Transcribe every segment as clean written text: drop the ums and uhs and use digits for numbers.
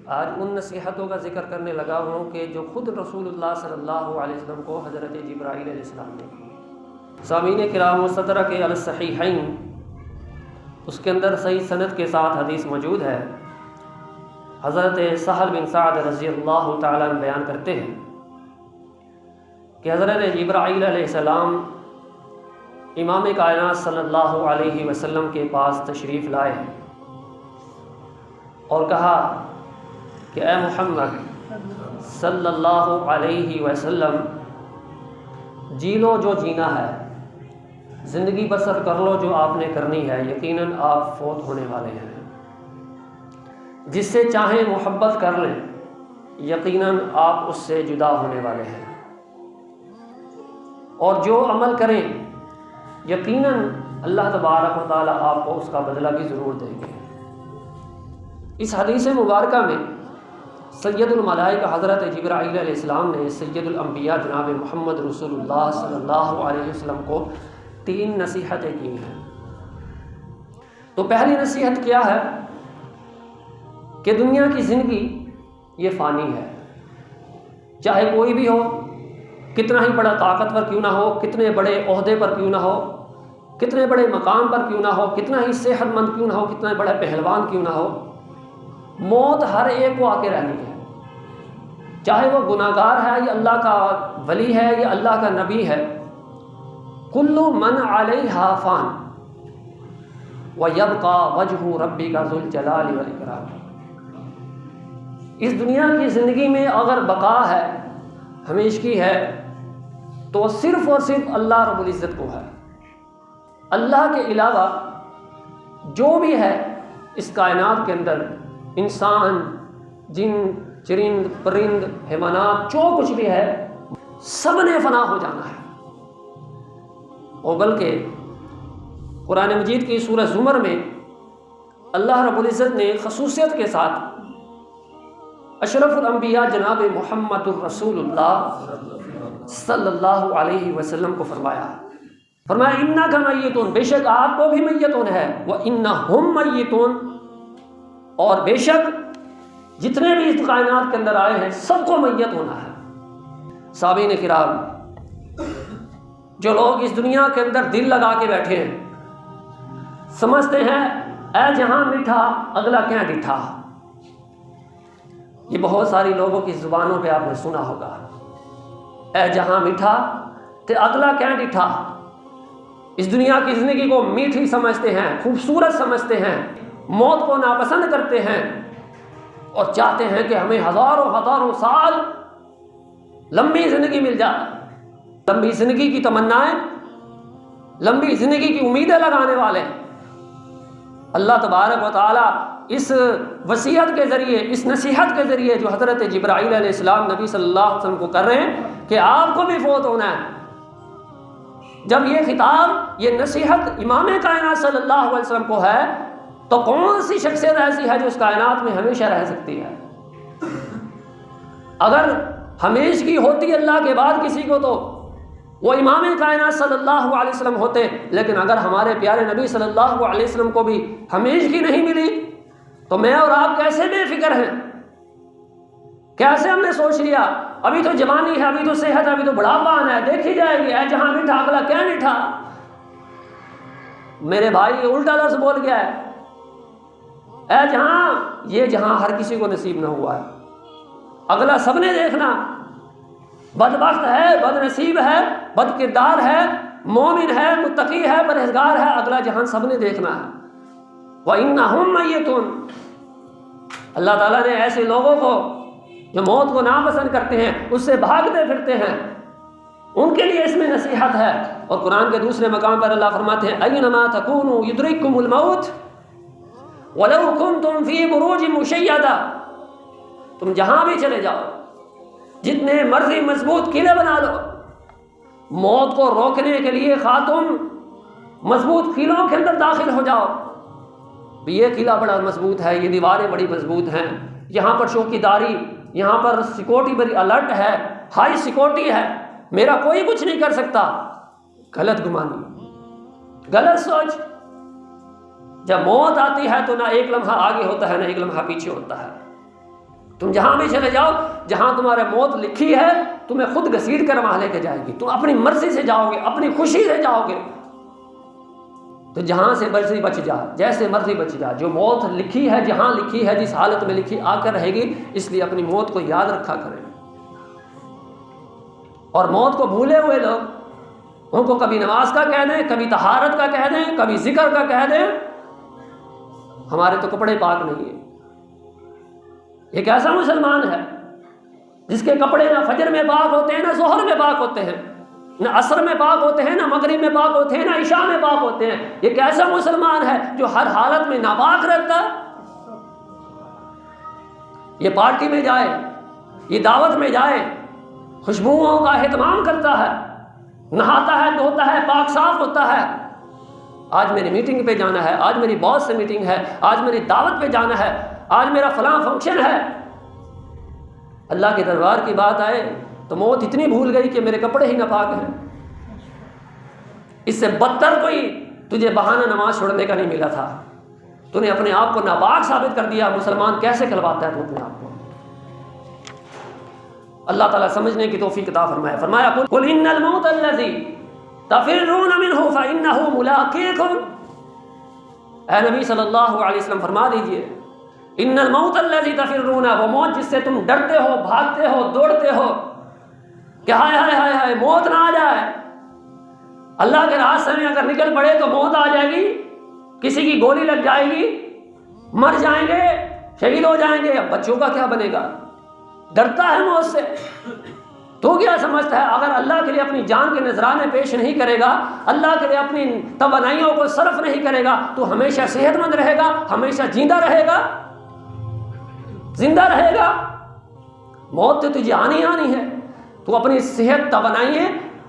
آج ان نصیحتوں کا ذکر کرنے لگا ہوں کہ جو خود رسول اللہ صلی اللہ علیہ وسلم کو حضرت جبرائیل علیہ السلام نے کی۔ سامعین کرام، مستدرک علی الصحیحین، اس کے اندر صحیح سند کے ساتھ حدیث موجود ہے۔ حضرت سہل بن سعد رضی اللہ تعالیٰ عنہ بیان کرتے ہیں کہ حضرت جبرائیل علیہ السلام امام کائنات صلی اللہ علیہ وسلم کے پاس تشریف لائے اور کہا کہ اے محمد صلی اللہ علیہ وسلم، جی لو جو جینا ہے، زندگی بسر کر لو جو آپ نے کرنی ہے، یقیناً آپ فوت ہونے والے ہیں۔ جس سے چاہیں محبت کر لیں، یقیناً آپ اس سے جدا ہونے والے ہیں، اور جو عمل کریں یقیناً اللہ تبارک و تعالیٰ آپ کو اس کا بدلہ بھی ضرور دیں گے۔ اس حدیث مبارکہ میں سید الملائکہ حضرت جبرائیل علیہ السلام نے سید الانبیاء جناب محمد رسول اللہ صلی اللہ علیہ وسلم کو 3 نصیحتیں کی ہیں۔ تو پہلی نصیحت کیا ہے کہ دنیا کی زندگی یہ فانی ہے، چاہے کوئی بھی ہو، کتنا ہی بڑا طاقتور کیوں نہ ہو، کتنے بڑے عہدے پر کیوں نہ ہو، کتنے بڑے مقام پر کیوں نہ ہو، کتنا ہی صحت مند کیوں نہ ہو، کتنا بڑا پہلوان کیوں نہ ہو، موت ہر ایک کو آ کے رہنی ہے، چاہے وہ گناہ گار ہے یا اللہ کا ولی ہے یا اللہ کا نبی ہے۔ کل من علیہا فان ویبقی وجہ ربک ذو الجلال والاکرام۔ اس دنیا کی زندگی میں اگر بقا ہے، ہمیشگی ہے، تو صرف اور صرف اللہ رب العزت کو ہے۔ اللہ کے علاوہ جو بھی ہے اس کائنات کے اندر، انسان، جن، چرند، پرند، حیوانات، جو کچھ بھی ہے، سب نے فنا ہو جانا ہے۔ اور بلکہ قرآن مجید کی سورہ زمر میں اللہ رب العزت نے خصوصیت کے ساتھ اشرف الانبیاء جناب محمد الرسول اللہ صلی اللہ علیہ وسلم کو فرمایا اِنَّکَ مَیِّتٌ، بے شک آپ کو بھی میتون ہے، وَإِنَّهُمْ مَیِّتُونَ، اور بے شک جتنے بھی اس کائنات کے اندر آئے ہیں سب کو میت ہونا ہے۔ سامعین کرام، جو لوگ اس دنیا کے اندر دل لگا کے بیٹھے ہیں، سمجھتے ہیں اے جہاں میٹھا اگلا کیا ڈٹھا، یہ بہت ساری لوگوں کی زبانوں پہ آپ نے سنا ہوگا، اے جہاں میٹھا تے اگلا کیا ڈٹھا۔ اس دنیا کی زندگی کو میٹھی سمجھتے ہیں، خوبصورت سمجھتے ہیں، موت کو ناپسند کرتے ہیں، اور چاہتے ہیں کہ ہمیں ہزاروں سال لمبی زندگی مل جائے۔ لمبی زندگی کی تمنائیں، لمبی زندگی کی امیدیں لگانے والے اللہ تبارک و تعالیٰ اس وصیت کے ذریعے، اس نصیحت کے ذریعے جو حضرت جبرائیل علیہ السلام نبی صلی اللہ علیہ وسلم کو کر رہے ہیں کہ آپ کو بھی فوت ہونا ہے۔ جب یہ خطاب، یہ نصیحت امام کائنات صلی اللہ علیہ وسلم کو ہے، تو کون سی شخصیت ایسی ہے جو اس کائنات میں ہمیشہ رہ سکتی ہے؟ اگر ہمیشگی ہوتی اللہ کے بعد کسی کو تو وہ امام کائنات صلی اللہ علیہ وسلم ہوتے، لیکن اگر ہمارے پیارے نبی صلی اللہ علیہ وسلم کو بھی ہمیشگی نہیں ملی تو میں اور آپ کیسے بے فکر ہیں؟ کیسے ہم نے سوچ لیا ابھی تو جوانی ہے، ابھی تو صحت ہے، ابھی تو بڑھاپا آنا ہے، دیکھی جائے گی، اے جہاں میٹھا اگلا کیا میٹھا۔ میرے بھائی یہ الٹا لفظ بول گیا ہے، اے جہاں، یہ جہاں ہر کسی کو نصیب نہ ہوا ہے، اگلا سب نے دیکھنا، بدبخت ہے، بد نصیب ہے، بد کردار ہے، مومن ہے، متقی ہے، پرہیزگار ہے، اگلا جہان سب نے دیکھنا ہے۔ وَإِنَّهُمْ مَیِّتُونَ، اللہ تعالیٰ نے ایسے لوگوں کو جو موت کو ناپسند کرتے ہیں، اس سے بھاگتے پھرتے ہیں، ان کے لیے اس میں نصیحت ہے۔ اور قرآن کے دوسرے مقام پر اللہ فرماتے ہیں أَيْنَمَا تَكُونُوا يُدْرِككُمُ الْمَوْتُ وَلَوْ كُنْتُمْ فِي بُرُوجٍ مُشَيَّدَةٍ، تم جہاں بھی چلے جاؤ، جتنے مرضی مضبوط قلعے بنا لو، موت کو روکنے کے لیے خواہ تم مضبوط قلعوں کے اندر داخل ہو جاؤ، یہ قلعہ بڑا مضبوط ہے، یہ دیواریں بڑی مضبوط ہیں، یہاں پر چوکیداری، یہاں پر سیکورٹی بڑی الرٹ ہے، ہائی سیکورٹی ہے، میرا کوئی کچھ نہیں کر سکتا، غلط گمانی، غلط سوچ۔ جب موت آتی ہے تو نہ ایک لمحہ آگے ہوتا ہے، نہ ایک لمحہ پیچھے ہوتا ہے۔ تم جہاں بھی چلے جاؤ، جہاں تمہارے موت لکھی ہے تمہیں خود گھسیٹ کر وہاں لے کے جائے گی، تم اپنی مرضی سے جاؤ گے، اپنی خوشی سے جاؤ گے، تو جہاں سے مرضی بچ جا، جیسے مرضی بچ جا، جو موت لکھی ہے جہاں لکھی ہے جس حالت میں لکھی آ کر رہے گی، اس لیے اپنی موت کو یاد رکھا کریں۔ اور موت کو بھولے ہوئے لوگ ان کو کبھی نماز کا کہہ دیں، کبھی طہارت کا کہہ دیں، کبھی ذکر کا کہہ دیں، ہمارے تو کپڑے پاک نہیں ہیں۔ ایک ایسا مسلمان ہے جس کے کپڑے نہ فجر میں پاک ہوتے ہیں، نہ ظہر میں پاک ہوتے ہیں، نہ عصر میں پاک ہوتے ہیں، نہ مغرب میں پاک ہوتے ہیں، نہ عشاء میں پاک ہوتے ہیں۔ ایک ایسا مسلمان ہے جو ہر حالت میں ناپاک رہتا ہے۔ یہ پارٹی میں جائے، یہ دعوت میں جائے، خوشبوؤں کا اہتمام کرتا ہے، نہاتا ہے، دھوتا ہے، پاک صاف ہوتا ہے۔ آج میری میٹنگ پہ جانا ہے، آج میری باس سے میٹنگ ہے، آج میری دعوت پہ جانا ہے، آج میرا فلاں فنکشن ہے۔ اللہ کے دربار کی بات آئے تو موت اتنی بھول گئی کہ میرے کپڑے ہی ناپاک ہیں۔ اس سے بدتر کوئی تجھے بہانہ نماز چھوڑنے کا نہیں ملا تھا، تو نے اپنے آپ کو ناپاک ثابت کر دیا۔ مسلمان کیسے کھلواتا ہے تو اپنے آپ کو؟ اللہ تعالیٰ سمجھنے کی توفیق عطا فرمائے۔ فرمایا قل ان الموت الذی تفرون منہ فانہ ملاقیکم، اے نبی صلی اللہ علیہ وسلم فرما دیجئے ان الموت الذی تفرون، وہ موت جس سے تم ڈرتے ہو، بھاگتے ہو، دوڑتے ہو کہ ہائے ہائے ہائے ہائے موت نہ آ جائے، اللہ کے راستے میں اگر نکل پڑے تو موت آ جائے گی، کسی کی گولی لگ جائے گی، مر جائیں گے، شہید ہو جائیں گے، اب بچوں کا کیا بنے گا؟ ڈرتا ہے موت سے۔ تو کیا سمجھتا ہے اگر اللہ کے لیے اپنی جان کے نذرانے پیش نہیں کرے گا، اللہ کے لیے اپنی توانائیوں کو صرف نہیں کرے گا، تو ہمیشہ صحت مند رہے گا، ہمیشہ زندہ رہے گا؟ زندہ رہے گا؟ موت تو تجھے آنی آنی ہے۔ تو اپنی صحت توانائییں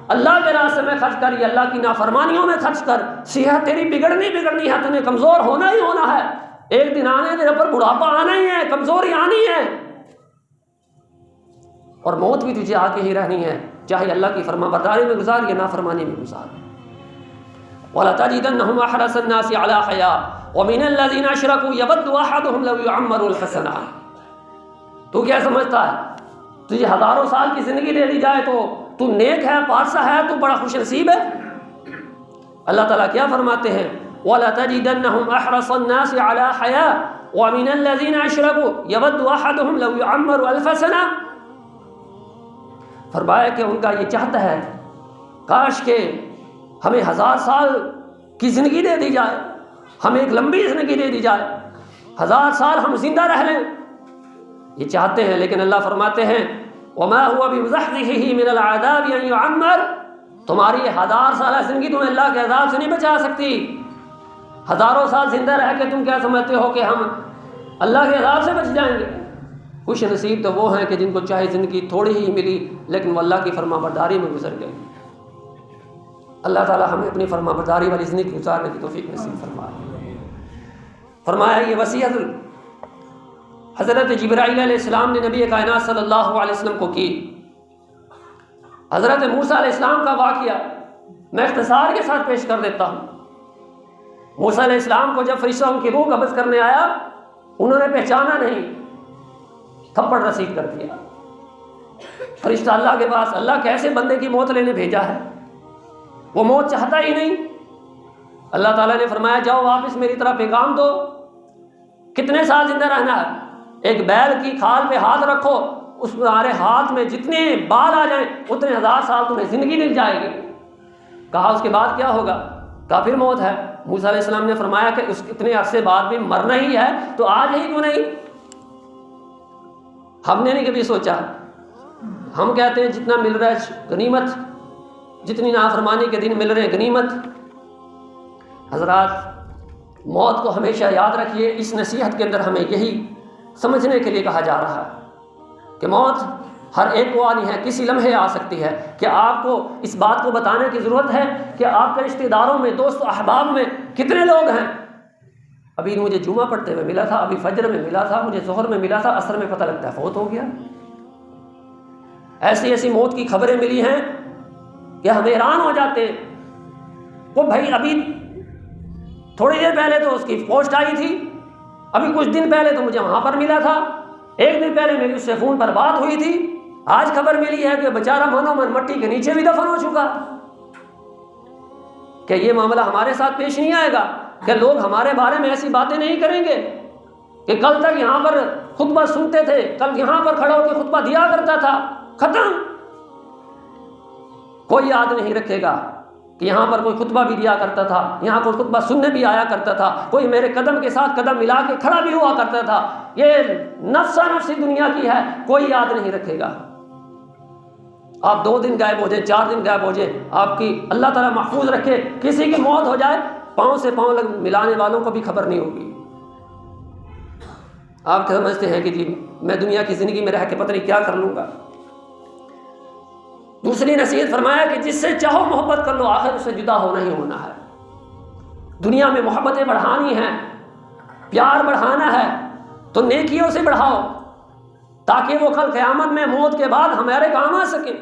اللہ کے راستے میں خرچ کر، یہ اللہ کی نافرمانیوں میں خرچ کر۔ صحت تیری بگڑنی ہے، تمہیں کمزور ہونا ہی ہونا ہے، ایک دن آنے تیرے پر بڑھاپا آنا ہی ہے، کمزوری آنی ہے، اور موت بھی تجھے آ کے ہی رہنی ہے، چاہے اللہ کی فرما برداری میں گزار یا نافرمانی میں گزار۔ وَلَتَجِدَنَّهُمْ أَحْرَصَ النَّاسِ عَلَىٰ حَيَاةٍ وَمِنَ الَّذِينَ أَشْرَكُوا يَوَدُّ أَحَدُهُمْ لَوْ يُعَمَّرُ الْحَسَنَاتِ۔ تو کیا سمجھتا ہے تجھے ہزاروں سال کی زندگی دے دی جائے تو نیک ہے، پارسا ہے، تو بڑا خوش نصیب ہے؟ اللہ تعالیٰ کیا فرماتے ہیں؟ وَلَتَجِدَنَّهُمْ أَحْرَصَ النَّاسِ عَلَىٰ حَيَاةٍ وَمِنَ الَّذِينَ أَشْرَكُوا يَوَدُّ أَحَدُهُمْ لَوْ يُعَمَّرُ أَلْفَ سَنَةٍ۔ فرمایا کہ ان کا یہ چاہتا ہے کاش کہ ہمیں 1000 سال کی زندگی دے دی جائے، ہمیں ایک لمبی زندگی دے دی جائے، 1000 سال ہم زندہ رہ لیں، یہ چاہتے ہیں۔ لیکن اللہ فرماتے ہیں وَمَا هُوَ بِمُزَحْزِحِهِ مِنَ الْعَذَابِ أَن يُعَمَّرَ، تمہاری یہ 1000 سالہ زندگی تمہیں اللہ کے عذاب سے نہیں بچا سکتی۔ ہزاروں سال زندہ رہ کے تم کیا سمجھتے ہو کہ ہم اللہ کے عذاب سے بچ جائیں گے؟ خوش نصیب تو وہ ہیں کہ جن کو چاہے زندگی تھوڑی ہی ملی لیکن وہ اللہ کی فرما برداری میں گزر گئے۔ اللہ تعالیٰ ہمیں اپنی فرما برداری والی زندگی گزارنے کی توفیق نصیب فرمائے۔ فرمایا یہ وصیت حضرت جبرائیل علیہ السلام نے نبی کائنات صلی اللہ علیہ وسلم کو کی۔ حضرت موسیٰ علیہ السلام کا واقعہ میں اختصار کے ساتھ پیش کر دیتا ہوں۔ موسیٰ علیہ السلام کو جب فرشتہ ان کی روح قبض کرنے آیا، انہوں نے پہچانا نہیں، تھپڑ رسید کر دیا۔ فرشتہ اللہ کے پاس، اللہ کیسے بندے کی موت لینے بھیجا ہے؟ وہ موت چاہتا ہی نہیں۔ اللہ تعالیٰ نے فرمایا جاؤ واپس میری طرح پیغام دو۔ کتنے سال زندہ رہنا ہے؟ ایک بیل کی کھال پہ ہاتھ رکھو، اس تمہارے ہاتھ میں جتنے بال آ جائیں اتنے 1000 سال تمہیں زندگی مل جائے گی۔ کہا اس کے بعد کیا ہوگا؟ کہا پھر موت ہے۔ موسیٰ علیہ السلام نے فرمایا کہ اس اتنے عرصے بعد بھی مرنا ہی ہے تو آج ہی کیوں نہیں؟ ہم نے نہیں کبھی سوچا۔ ہم کہتے ہیں جتنا مل رہا ہے غنیمت، جتنی نافرمانی کے دن مل رہے ہیں غنیمت۔ حضرات موت کو ہمیشہ یاد رکھیے۔ اس نصیحت کے اندر ہمیں یہی سمجھنے کے لیے کہا جا رہا ہے کہ موت ہر ایک کو آنی ہے، کسی لمحے آ سکتی ہے۔ کہ آپ کو اس بات کو بتانے کی ضرورت ہے کہ آپ کے رشتہ داروں میں، دوست و احباب میں کتنے لوگ ہیں؟ ابھی مجھے جمعہ پڑھتے ہوئے ملا تھا، ابھی فجر میں ملا تھا، مجھے ظہر میں ملا تھا، عصر میں پتہ لگتا ہے فوت ہو گیا۔ ایسی ایسی موت کی خبریں ملی ہیں کہ ہم حیران ہو جاتے ہیں۔ وہ بھائی ابھی تھوڑی دیر پہلے تو اس کی پوسٹ آئی تھی، ابھی کچھ دن پہلے تو مجھے وہاں پر ملا تھا، ایک دن پہلے میری اس سے فون پر بات ہوئی تھی، آج خبر ملی ہے کہ بیچارہ منو من مٹی کے نیچے بھی دفن ہو چکا۔ کہ یہ معاملہ ہمارے ساتھ پیش نہیں آئے گا کہ لوگ ہمارے بارے میں ایسی باتیں نہیں کریں گے کہ کل تک یہاں پر خطبہ سنتے تھے، کل یہاں پر کھڑا ہو کے خطبہ دیا کرتا تھا، ختم۔ کوئی یاد نہیں رکھے گا کہ یہاں پر کوئی خطبہ بھی دیا کرتا تھا، یہاں کوئی خطبہ سننے بھی آیا کرتا تھا، کوئی میرے قدم کے ساتھ قدم ملا کے کھڑا بھی ہوا کرتا تھا۔ یہ نفسا نفسی دنیا کی ہے، کوئی یاد نہیں رکھے گا۔ آپ 2 دن غائب ہو جائیں، 4 دن غائب ہو جائیں، آپ کی اللہ تعالیٰ محفوظ رکھے، کسی کی موت ہو جائے پاؤں سے پاؤں ملانے والوں کو بھی خبر نہیں ہوگی۔ آپ سمجھتے ہیں کہ جی میں دنیا کی زندگی میں رہ کے پتہ نہیں کیا کر لوں گا۔ دوسری نصیحت فرمایا کہ جس سے چاہو محبت کر لو، آخر اس سے جدا ہونا ہی ہونا ہے۔ دنیا میں محبتیں بڑھانی ہیں، پیار بڑھانا ہے تو نیکیوں سے بڑھاؤ، تاکہ وہ کل قیامت میں موت کے بعد ہمارے کام آ سکے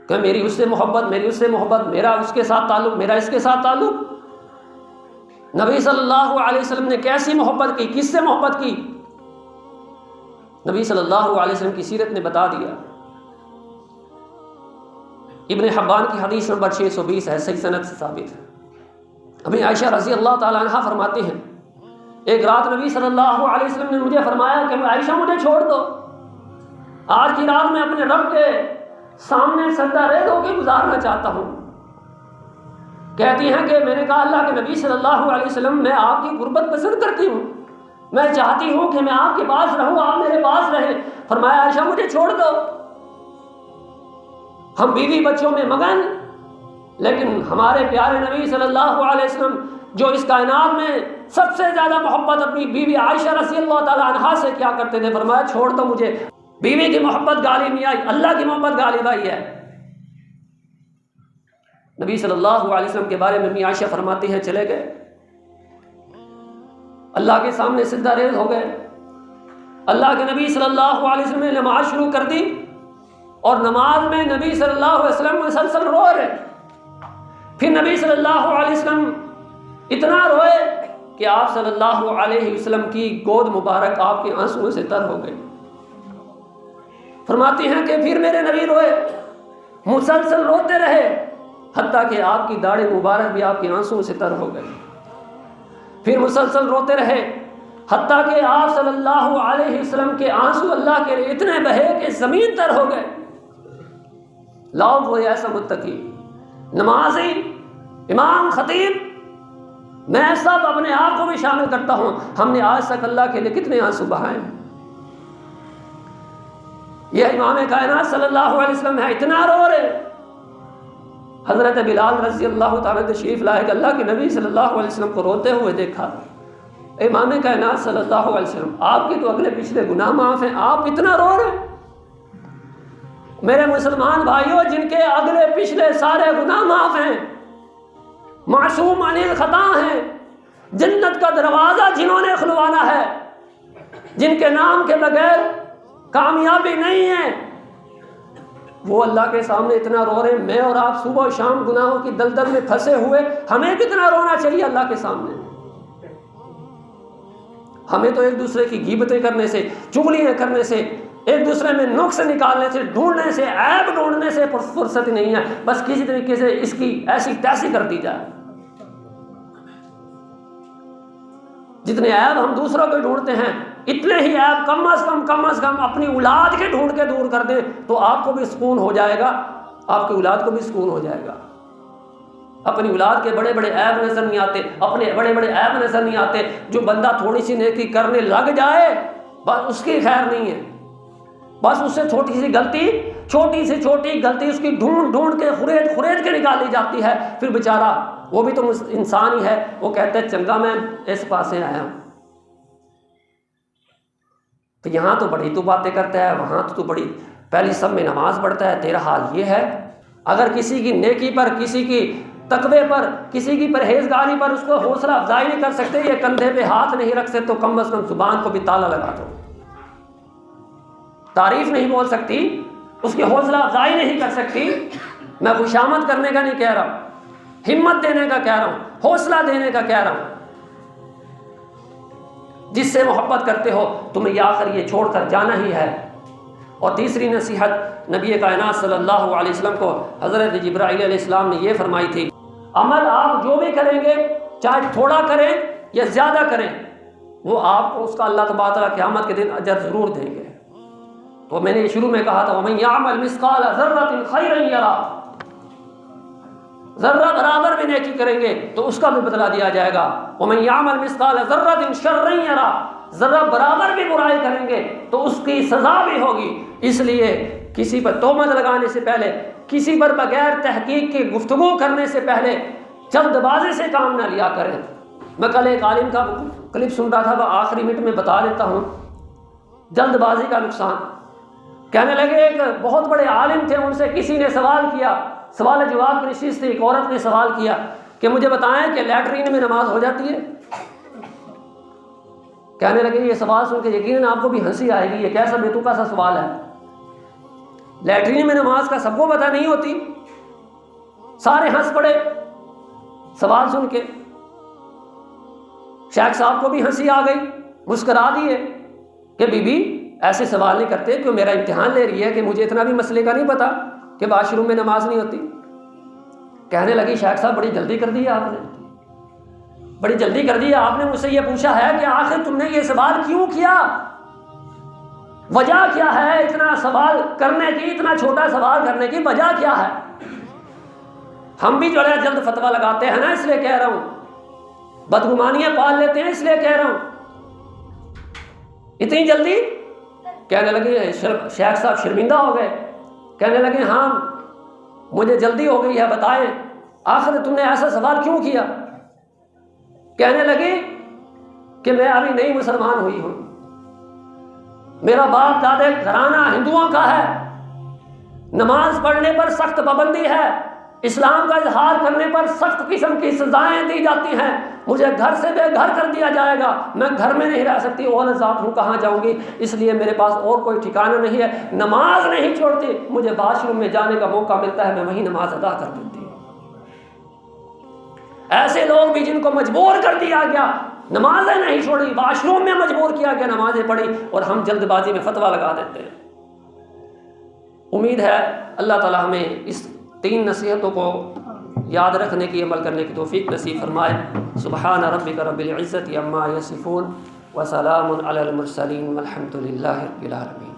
کہ میری اس سے محبت، میری اس سے محبت، میرا اس کے ساتھ تعلق، میرا اس کے ساتھ تعلق۔ نبی صلی اللہ علیہ وسلم نے کیسی محبت کی، کس سے محبت کی؟ نبی صلی اللہ علیہ وسلم کی سیرت نے بتا دیا۔ ابن حبان کی حدیث نمبر 620 ہے، صحیح سند سے ثابت ہے۔ ابھی عائشہ رضی اللہ تعالیٰ عنہ فرماتی ہیں ایک رات نبی صلی اللہ علیہ وسلم نے مجھے فرمایا کہ عائشہ مجھے چھوڑ دو، آج کی رات میں اپنے رب کے سامنے سجدہ ریز ہو کے گزارنا چاہتا ہوں۔ کہتی ہیں کہ میں نے کہا اللہ کے نبی صلی اللہ علیہ وسلم میں آپ کی قربت پسند کرتی ہوں، میں چاہتی ہوں کہ میں آپ کے پاس رہوں، آپ میرے پاس رہیں۔ فرمایا عائشہ مجھے چھوڑ دو، ہم بیوی بچوں میں مگن، لیکن ہمارے پیارے نبی صلی اللہ علیہ وسلم جو اس کائنات میں سب سے زیادہ محبت اپنی بیوی عائشہ رضی اللہ تعالیٰ عنہا سے کیا کرتے تھے، فرمایا چھوڑ دو مجھے۔ بیوی کی محبت غالب نہیں آئی، اللہ کی محبت غالب آئی ہے۔ نبی صلی اللہ علیہ وسلم کے بارے میں امی عائشہ فرماتی ہیں چلے گئے، اللہ کے سامنے سجدہ ریز ہو گئے۔ اللہ کے نبی صلی اللہ علیہ وسلم نے نماز شروع کر دی اور نماز میں نبی صلی اللہ علیہ وسلم مسلسل رو رہے۔ پھر نبی صلی اللہ علیہ وسلم اتنا روئے کہ آپ صلی اللہ علیہ وسلم کی گود مبارک آپ کے آنسوؤں سے تر ہو گئی۔ فرماتی ہیں کہ پھر میرے نبی روئے، مسلسل روتے رہے، حتیٰ کہ آپ کی داڑھی مبارک بھی آپ کے آنسوؤں سے تر ہو گئی۔ پھر مسلسل روتے رہے حتیٰ کہ آپ صلی اللہ علیہ وسلم کے آنسو اللہ کے لیے اتنے بہے کہ زمین تر ہو گئے۔ لاؤ کوئی ایسا متقی، نمازی، امام، خطیب، میں سب اپنے آپ کو بھی شامل کرتا ہوں، ہم نے آج تک اللہ کے لیے کتنے آنسو بہائے ہیں۔ یہ امام کائنات صلی اللہ علیہ وسلم ہے، اتنا رو رہے۔ حضرت بلال رضی اللہ تعالیٰ تشریف لائے کہ اللہ کے نبی صلی اللہ علیہ وسلم کو روتے ہوئے دیکھا۔ امام کائنات صلی اللہ علیہ وسلم، آپ کے تو اگلے پچھلے گناہ معاف ہیں، آپ اتنا رو رہے۔ میرے مسلمان بھائیوں، جن کے اگلے پچھلے سارے گناہ معاف ہیں، معصوم عن الخطا ہیں، جنت کا دروازہ جنہوں نے کھلوانا ہے، جن کے نام کے بغیر کامیابی نہیں ہے، وہ اللہ کے سامنے اتنا رو رہے ہیں۔ میں اور آپ صبح و شام گناہوں کی دلدل میں پھنسے ہوئے، ہمیں کتنا رونا چاہیے اللہ کے سامنے۔ ہمیں تو ایک دوسرے کی غیبتیں کرنے سے، چغلیاں کرنے سے، ایک دوسرے میں نقص نکالنے سے، ڈھونڈنے سے، عیب ڈھونڈنے سے فرصت ہی نہیں ہے، بس کسی طریقے سے اس کی ایسی تیسی کر دی جائے۔ جتنے عیب ہم دوسروں کو ڈھونڈتے ہیں، اتنے ہی عیب کم از کم اپنی اولاد کے ڈھونڈ کے دور کر دیں تو آپ کو بھی سکون ہو جائے گا، آپ کی اولاد کو بھی سکون ہو جائے گا۔ اپنی اولاد کے بڑے بڑے عیب نظر نہیں آتے، اپنے بڑے بڑے عیب نظر نہیں آتے۔ جو بندہ تھوڑی سی نیکی کرنے لگ جائے بس اس کی خیر نہیں ہے، بس اس سے چھوٹی سی غلطی اس کی ڈھونڈ کے خرید کے نکالی جاتی ہے، پھر بیچارہ وہ بھی تو انسان ہی ہے، وہ کہتے ہیں چنگا میں اس پاس سے آیا ہوں، تو یہاں تو بڑی تو باتیں کرتا ہے، وہاں تو بڑی پہلی سب میں نماز پڑھتا ہے، تیرا حال یہ ہے۔ اگر کسی کی نیکی پر، کسی کی تقوی پر، کسی کی پرہیزگاری پر اس کو حوصلہ افزائی نہیں کر سکتے، یہ کندھے پہ ہاتھ نہیں رکھ سکتے، تو کم از کم زبان کو بھی تالا لگا دو۔ تعریف نہیں بول سکتی، اس کی حوصلہ افزائی نہیں کر سکتی، میں خوشامد کرنے کا نہیں کہہ رہا ہوں، ہمت دینے کا کہہ رہا ہوں، حوصلہ دینے کا کہہ رہا ہوں۔ جس سے محبت کرتے ہو تمہیں یہ آخر یہ چھوڑ کر جانا ہی ہے۔ اور تیسری نصیحت نبی کائنات صلی اللہ علیہ وسلم کو حضرت جبرائیل علیہ السلام نے یہ فرمائی تھی، عمل آپ جو بھی کریں گے چاہے تھوڑا کریں یا زیادہ کریں، وہ آپ کو اس کا اللہ تبارک و تعالیٰ قیامت کے دن اجر ضرور دیں گے۔ تو میں نے یہ شروع میں کہا تھا وَمَن يَعْمَلْ مِثْقَالَ ذَرَّةٍ خَيْرًا يَرَهُ، ذرہ برابر بھی نیکی کریں گے تو اس کا بھی بدلہ دیا جائے گا۔ وَمَن يَعْمَلْ مِثْقَالَ ذَرَّةٍ شَرًّا يَرَهُ، ذرہ برابر بھی برائی کریں گے تو اس کی سزا بھی ہوگی۔ اس لیے کسی پر تہمت لگانے سے پہلے، کسی پر بغیر تحقیق کے گفتگو کرنے سے پہلے جلد بازی سے کام نہ لیا کریں۔ میں کل ایک عالم کا کلپ سن رہا تھا، وہ آخری منٹ میں بتا دیتا ہوں جلد بازی کا نقصان۔ کہنے لگے ایک بہت بڑے عالم تھے، ان سے کسی نے سوال کیا، سوال جواب کی نشست سے ایک عورت نے سوال کیا کہ مجھے بتائیں کہ لیٹرین میں نماز ہو جاتی ہے؟ کہنے لگے یہ سوال سن کے یقیناً آپ کو بھی ہنسی آئے گی، یہ کیسا بیتوقع سا سوال ہے، لیٹرین میں نماز کا سب کو پتہ نہیں ہوتی۔ سارے ہنس پڑے سوال سن کے، شیخ صاحب کو بھی ہنسی آ گئی، مسکرا دیے کہ بی بی ایسے سوال نہیں کرتے، کیوں میرا امتحان لے رہی ہے کہ مجھے اتنا بھی مسئلے کا نہیں پتا کہ واش روم میں نماز نہیں ہوتی۔ کہنے لگی شیخ صاحب بڑی جلدی کر دی آپ نے، بڑی جلدی کر دی آپ نے، مجھ سے یہ پوچھا ہے کہ آخر تم نے یہ سوال کیوں کیا، وجہ کیا ہے اتنا سوال کرنے کی، اتنا چھوٹا سوال کرنے کی وجہ کیا ہے؟ ہم بھی جو ہے جلد فتویٰ لگاتے ہیں نا، اس لیے کہہ رہا ہوں، بدگمانیاں پال لیتے ہیں اس لیے کہہ رہا ہوں، اتنی جلدی۔ کہنے لگے شیخ صاحب شرمندہ ہو گئے، کہنے لگے ہاں مجھے جلدی ہو گئی ہے، بتائیں آخر تم نے ایسا سوال کیوں کیا؟ کہنے لگی کہ میں ابھی نئی مسلمان ہوئی ہوں، میرا باپ دادے گھرانہ ہندوؤں کا ہے، نماز پڑھنے پر سخت پابندی ہے، اسلام کا اظہار کرنے پر سخت قسم کی سزائیں دی جاتی ہیں، مجھے گھر سے بے گھر کر دیا جائے گا، میں گھر میں نہیں رہ سکتی، عورت ذات ہوں کہاں جاؤں گی، اس لیے میرے پاس اور کوئی ٹھکانہ نہیں ہے، نماز نہیں چھوڑتی، مجھے واش روم میں جانے کا موقع ملتا ہے میں وہیں نماز ادا کر دیتی ہوں۔ ایسے لوگ بھی جن کو مجبور کر دیا گیا، نمازیں نہیں چھوڑی، واش روم میں مجبور کیا گیا، نمازیں پڑھی، اور ہم جلد بازی میں فتویٰ لگا دیتے ہیں۔ امید ہے اللہ تعالی ہمیں اس 3 نصیحتوں کو یاد رکھنے کی، عمل کرنے کی توفیق نصیب فرمائے۔ سبحان ربک رب العزت عما یصفون وسلام علی المرسلین والحمد للہ رب العالمین۔